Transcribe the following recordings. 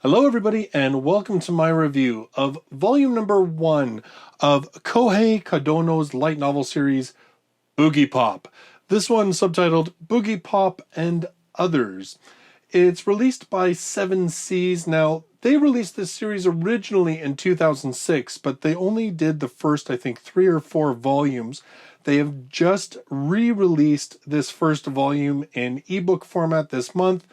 Hello everybody and welcome to my review of volume number 1 of Kouhei Kadono's light novel series Boogiepop. This one subtitled Boogiepop and Others. It's released by 7 Seas. Now, they released this series originally in 2006, but they only did the first, I think, 3 or 4 volumes. They have just re-released this first volume in ebook format this month.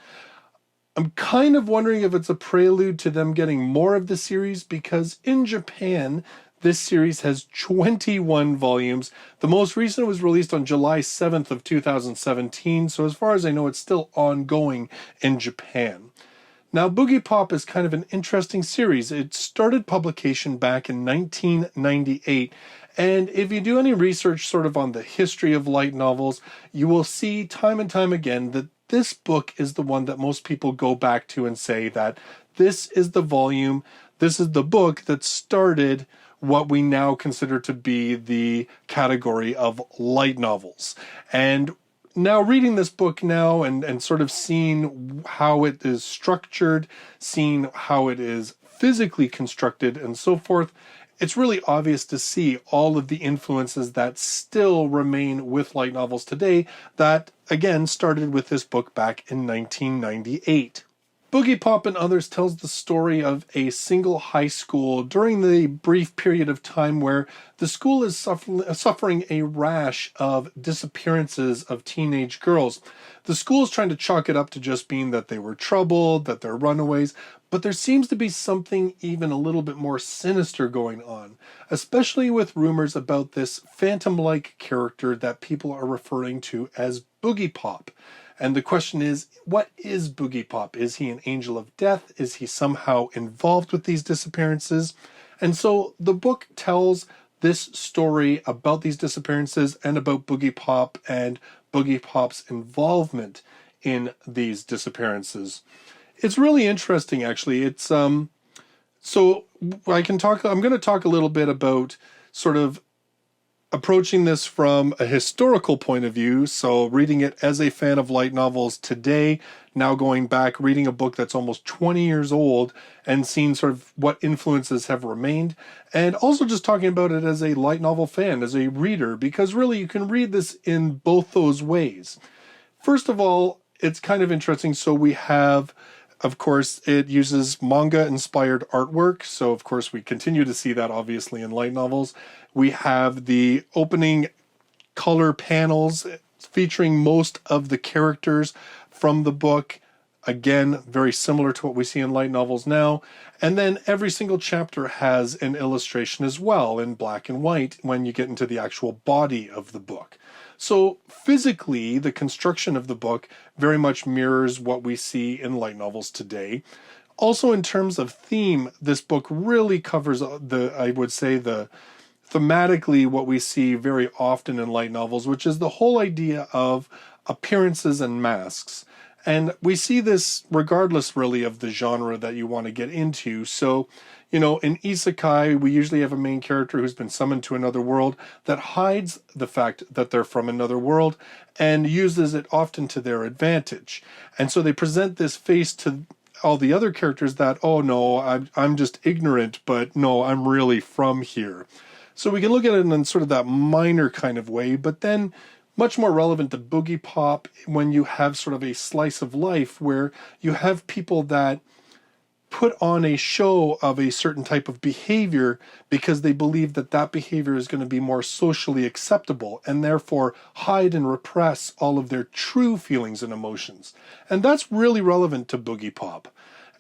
I'm kind of wondering if it's a prelude to them getting more of the series, because in Japan, this series has 21 volumes. The most recent was released on July 7th of 2017, so as far as I know, it's still ongoing in Japan. Now, Boogiepop is kind of an interesting series. It started publication back in 1998, and if you do any research sort of on the history of light novels, you will see time and time again that this book is the one that most people go back to and say that this is the volume, this is the book that started what we now consider to be the category of light novels. And now reading this book now and sort of seeing how it is structured, seeing how it is physically constructed and so forth, it's really obvious to see all of the influences that still remain with light novels today that, again, started with this book back in 1998. Boogiepop and Others tells the story of a single high school during the brief period of time where the school is suffering a rash of disappearances of teenage girls. The school is trying to chalk it up to just being that they were troubled, that they're runaways, but there seems to be something even a little bit more sinister going on, especially with rumors about this phantom-like character that people are referring to as Boogiepop. And the question is, what is Boogiepop? Is he an angel of death? Is he somehow involved with these disappearances? And so the book tells this story about these disappearances and about Boogiepop and Boogiepop's involvement in these disappearances. It's really interesting, actually. It's so I'm going to talk a little bit about sort of approaching this from a historical point of view, so reading it as a fan of light novels today, now going back, reading a book that's almost 20 years old and seeing sort of what influences have remained, and also just talking about it as a light novel fan, as a reader, because really you can read this in both those ways. First of all, it's kind of interesting. So we have, of course, it uses manga-inspired artwork, so of course we continue to see that obviously in light novels. We have the opening color panels featuring most of the characters from the book. Again, very similar to what we see in light novels now. And then every single chapter has an illustration as well in black and white when you get into the actual body of the book. So physically, the construction of the book very much mirrors what we see in light novels today. Also, in terms of theme, this book really covers thematically what we see very often in light novels, which is the whole idea of appearances and masks. And we see this regardless really of the genre that you want to get into. So, in isekai, we usually have a main character who's been summoned to another world that hides the fact that they're from another world and uses it often to their advantage. And so they present this face to all the other characters that, oh no, I'm just ignorant, but no, I'm really from here. So we can look at it in sort of that minor kind of way, but then much more relevant to Boogiepop when you have sort of a slice of life where you have people that put on a show of a certain type of behavior because they believe that that behavior is going to be more socially acceptable and therefore hide and repress all of their true feelings and emotions. And that's really relevant to Boogiepop.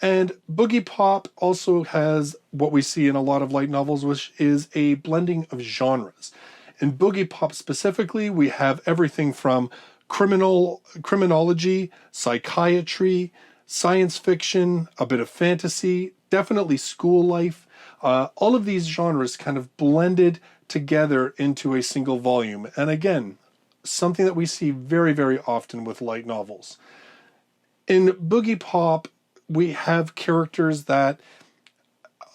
And Boogiepop also has what we see in a lot of light novels, which is a blending of genres. In Boogiepop specifically, we have everything from criminology, psychiatry, science fiction, a bit of fantasy, definitely school life. All of these genres kind of blended together into a single volume. And again, something that we see very, very often with light novels. In Boogiepop, we have characters that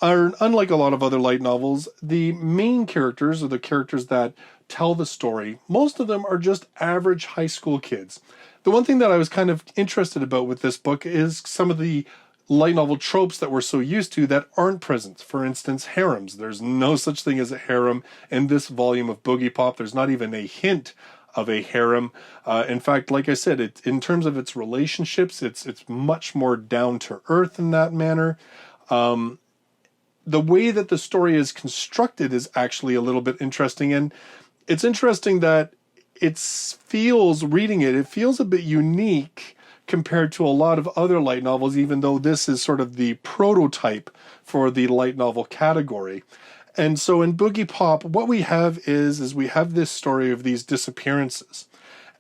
are, unlike a lot of other light novels, the main characters, or the characters that tell the story, most of them are just average high school kids. The one thing that I was kind of interested about with this book is some of the light novel tropes that we're so used to that aren't present. For instance, harems. There's no such thing as a harem in this volume of Boogiepop. There's not even a hint of a harem. In fact, like I said, in terms of its relationships, it's much more down to earth in that manner. The way that the story is constructed is actually a little bit interesting, and it's interesting that it feels a bit unique compared to a lot of other light novels, even though this is sort of the prototype for the light novel category. And so in Boogiepop, what we have is we have this story of these disappearances.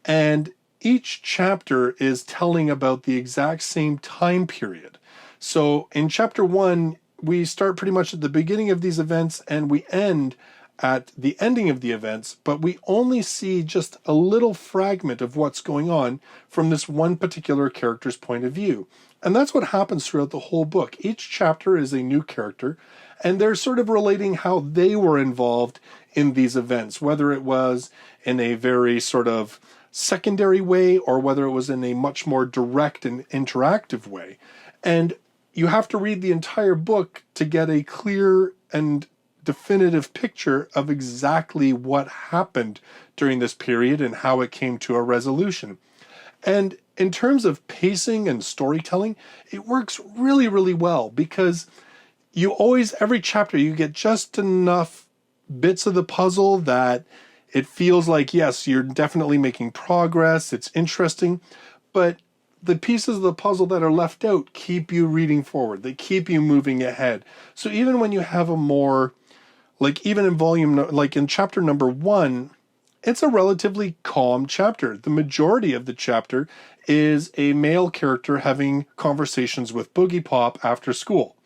And each chapter is telling about the exact same time period. So in chapter 1, we start pretty much at the beginning of these events and we end at the ending of the events, but we only see just a little fragment of what's going on from this one particular character's point of view. And that's what happens throughout the whole book. Each chapter is a new character, and they're sort of relating how they were involved in these events, whether it was in a very sort of secondary way or whether it was in a much more direct and interactive way. And you have to read the entire book to get a clear and definitive picture of exactly what happened during this period and how it came to a resolution. And in terms of pacing and storytelling, it works really, really well because you always, every chapter, you get just enough bits of the puzzle that it feels like, yes, you're definitely making progress, it's interesting, but the pieces of the puzzle that are left out keep you reading forward. They keep you moving ahead. So even when you have a more, like even in like in chapter number 1, it's a relatively calm chapter. The majority of the chapter is a male character having conversations with Boogiepop after school.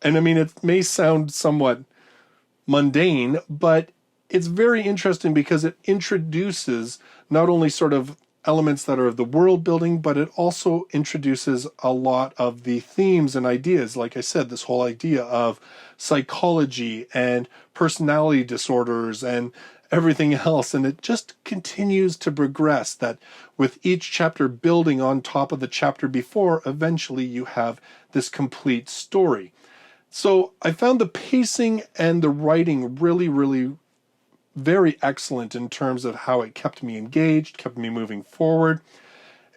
And I mean, it may sound somewhat mundane, but it's very interesting because it introduces not only sort of elements that are of the world building, but it also introduces a lot of the themes and ideas. Like I said, this whole idea of psychology and personality disorders and everything else. And it just continues to progress, that with each chapter building on top of the chapter before, eventually you have this complete story. So I found the pacing and the writing really, really very excellent in terms of how it kept me engaged, kept me moving forward.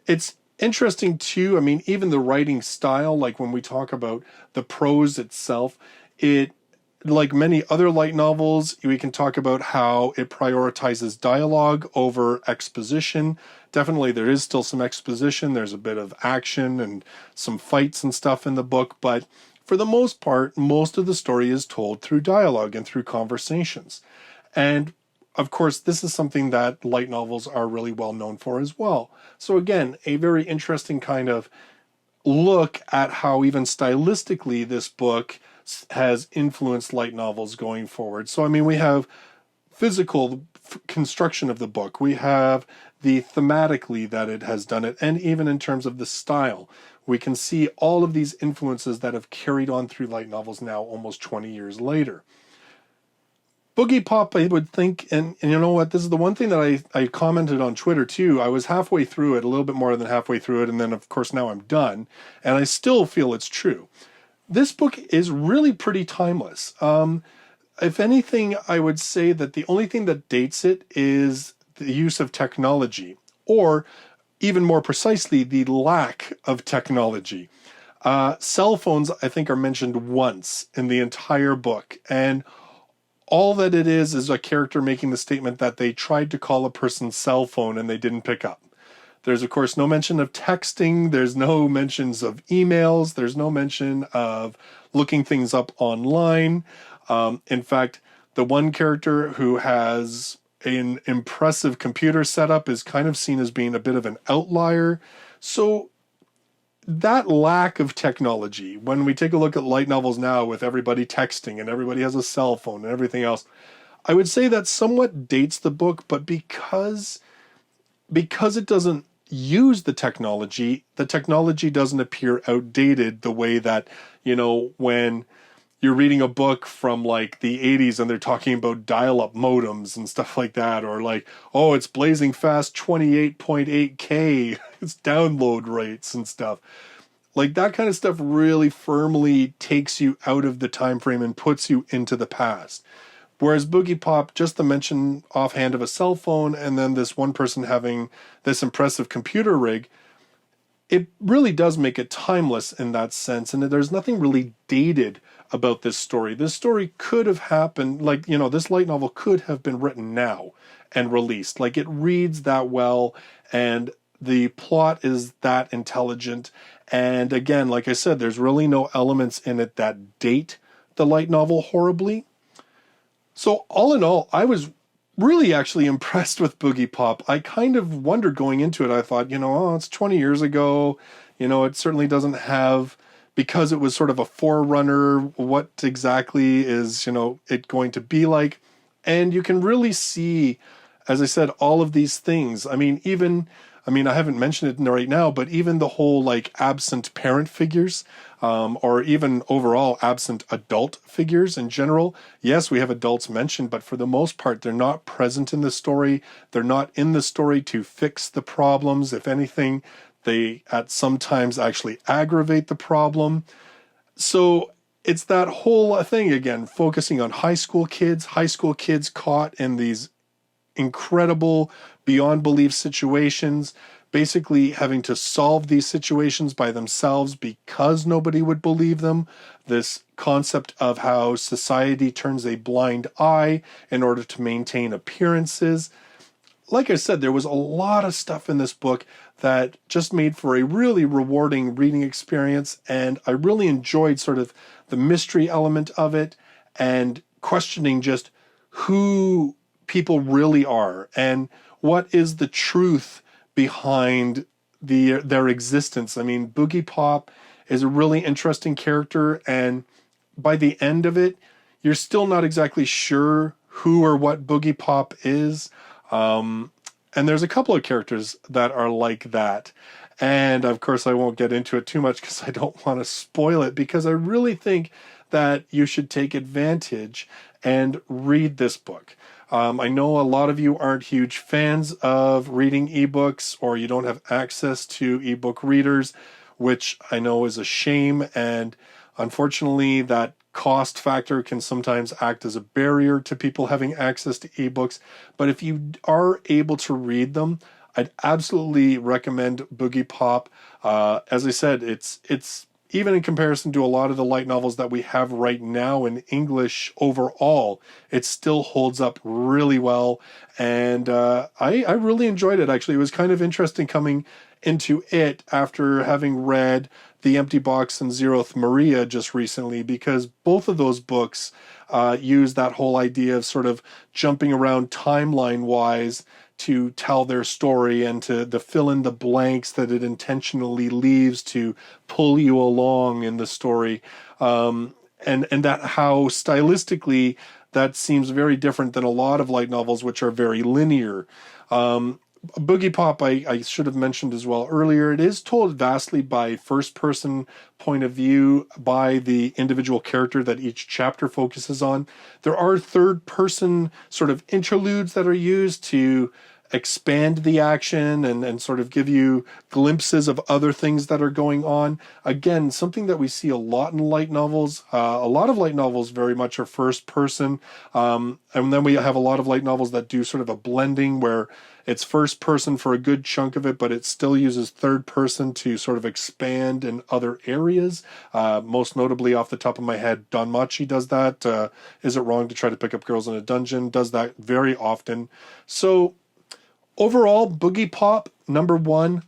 It's interesting too, I mean, even the writing style, like when we talk about the prose itself, it, like many other light novels, we can talk about how it prioritizes dialogue over exposition. Definitely there is still some exposition, there's a bit of action and some fights and stuff in the book, but for the most part, most of the story is told through dialogue and through conversations. And of course, this is something that light novels are really well known for as well. So again, a very interesting kind of look at how even stylistically this book has influenced light novels going forward. So I mean, we have physical construction of the book, we have the thematically that it has done it, and even in terms of the style. We can see all of these influences that have carried on through light novels now almost 20 years later. Boogiepop, I would think, and you know what, this is the one thing that I commented on Twitter too. I was halfway through it, a little bit more than halfway through it, and then of course now I'm done, and I still feel it's true. This book is really pretty timeless. If anything, I would say that the only thing that dates it is the use of technology, or even more precisely, the lack of technology. Cell phones, I think, are mentioned once in the entire book, and all that it is a character making the statement that they tried to call a person's cell phone and they didn't pick up. There's, of course, no mention of texting. There's no mentions of emails. There's no mention of looking things up online. In fact, the one character who has an impressive computer setup is kind of seen as being a bit of an outlier. So that lack of technology, when we take a look at light novels now with everybody texting and everybody has a cell phone and everything else, I would say that somewhat dates the book, but because it doesn't use the technology doesn't appear outdated the way that, you know, when you're reading a book from like the 80s and they're talking about dial-up modems and stuff like that, or like, oh, it's blazing fast 28.8K, it's download rates and stuff. Like, that kind of stuff really firmly takes you out of the time frame and puts you into the past. Whereas Boogiepop, just the mention offhand of a cell phone and then this one person having this impressive computer rig, it really does make it timeless in that sense. And there's nothing really dated about this story. This story could have happened, like, you know, this light novel could have been written now and released. Like, it reads that well, and the plot is that intelligent. And again, like I said, there's really no elements in it that date the light novel horribly. So all in all, I was really actually impressed with Boogiepop. I kind of wondered going into it. I thought, you know, oh, it's 20 years ago. You know, it certainly doesn't have, because it was sort of a forerunner, what exactly is, you know, it going to be like. And you can really see, as I said, all of these things. I mean, I haven't mentioned it right now, but even the whole like absent parent figures, or even overall absent adult figures in general. Yes, we have adults mentioned, but for the most part, they're not present in the story. They're not in the story to fix the problems. If anything, they at sometimes actually aggravate the problem. So it's that whole thing again, focusing on high school kids caught in these incredible, beyond belief situations, basically having to solve these situations by themselves because nobody would believe them. This concept of how society turns a blind eye in order to maintain appearances. Like I said, there was a lot of stuff in this book that just made for a really rewarding reading experience, and I really enjoyed sort of the mystery element of it and questioning just who people really are and what is the truth behind their existence. I mean, Boogiepop is a really interesting character, and by the end of it, you're still not exactly sure who or what Boogiepop is. And there's a couple of characters that are like that. And of course, I won't get into it too much because I don't want to spoil it, because I really think that you should take advantage and read this book. I know a lot of you aren't huge fans of reading ebooks, or you don't have access to ebook readers, which I know is a shame. And unfortunately, that cost factor can sometimes act as a barrier to people having access to ebooks. But if you are able to read them, I'd absolutely recommend Boogiepop. As I said, it's even in comparison to a lot of the light novels that we have right now in English overall, it still holds up really well. And I really enjoyed it, actually. It was kind of interesting coming into it after having read The Empty Box and Zeroth Maria just recently, because both of those books use that whole idea of sort of jumping around timeline-wise to tell their story and to fill in the blanks that it intentionally leaves to pull you along in the story. And that how stylistically that seems very different than a lot of light novels, which are very linear. Boogiepop, I should have mentioned as well earlier, it is told vastly by first-person point of view by the individual character that each chapter focuses on. There are third-person sort of interludes that are used to expand the action and sort of give you glimpses of other things that are going on. Again, something that we see a lot in light novels. A lot of light novels very much are first person. And then we have a lot of light novels that do sort of a blending where it's first person for a good chunk of it, but it still uses third person to sort of expand in other areas. Most notably, off the top of my head, Danmachi does that. Is It Wrong to Try to Pick Up Girls in a Dungeon does that very often. So overall, Boogiepop, #1,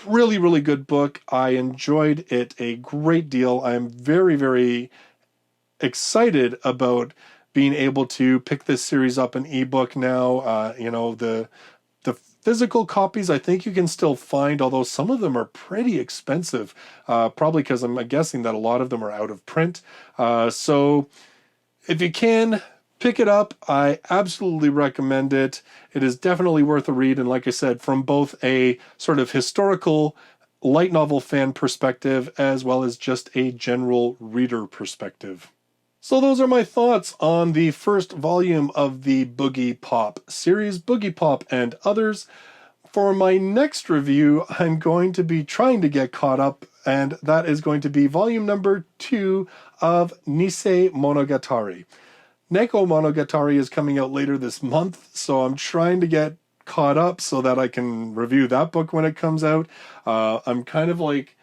really, really good book. I enjoyed it a great deal. I'm very, very excited about being able to pick this series up in ebook now. The physical copies I think you can still find, although some of them are pretty expensive, probably because I'm guessing that a lot of them are out of print. So if you can, pick it up. I absolutely recommend it. It is definitely worth a read. And like I said, from both a sort of historical light novel fan perspective, as well as just a general reader perspective. So those are my thoughts on the first volume of the Boogiepop series, Boogiepop and Others. For my next review, I'm going to be trying to get caught up and that is going to be volume number 2 of Nisei Monogatari. Neko Monogatari is coming out later this month, so I'm trying to get caught up so that I can review that book when it comes out. I'm kind of like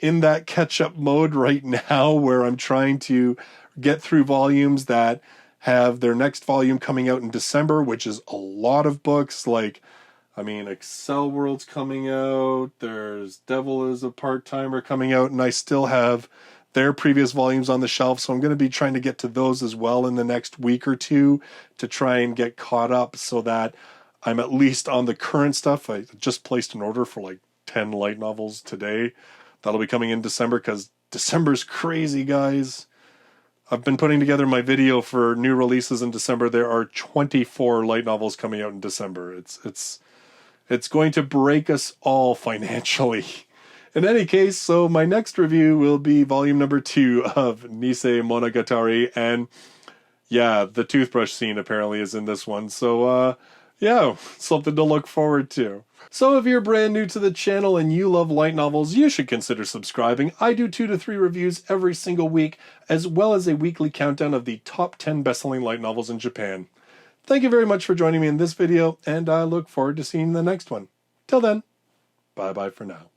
in that catch-up mode right now where I'm trying to get through volumes that have their next volume coming out in December, which is a lot of books. Like, I mean, Excel World's coming out, there's Devil is a Part-Timer coming out, and I still have their previous volumes on the shelf, so I'm going to be trying to get to those as well in the next week or two to try and get caught up so that I'm at least on the current stuff. I just placed an order for like 10 light novels today. That'll be coming in December because December's crazy, guys. I've been putting together my video for new releases in December. There are 24 light novels coming out in December. It's going to break us all financially. In any case, so my next review will be volume number 2 of Nisei Monogatari, and yeah, the toothbrush scene apparently is in this one, so yeah, something to look forward to. So if you're brand new to the channel and you love light novels, you should consider subscribing. I do 2 to 3 reviews every single week, as well as a weekly countdown of the top 10 best-selling light novels in Japan. Thank you very much for joining me in this video, and I look forward to seeing the next one. Till then, bye-bye for now.